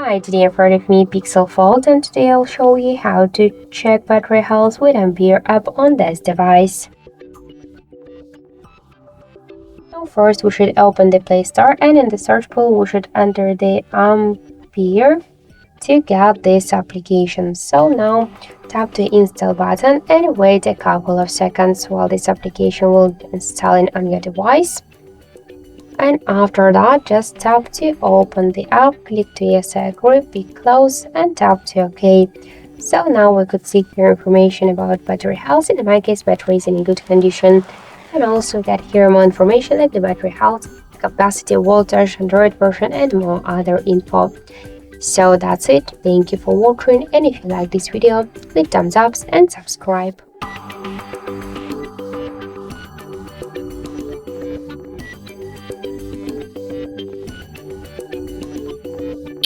Hi, today in front of me Pixel Fold, and today I'll show you how to check battery health with Ampere app on this device. So first we should open the Play Store, and in the search pool we should enter the Ampere to get this application. So now tap the install button and wait a couple of seconds while this application will be installing on your device. And after that, just tap to open the app, click to yes I agree, pick close, and tap to OK. So now we could see here information about battery health. In my case, battery is in good condition, and also get here more information like the battery health, capacity, voltage, Android version, and more other info. So that's it. Thank you for watching, and if you like this video, click thumbs up and subscribe.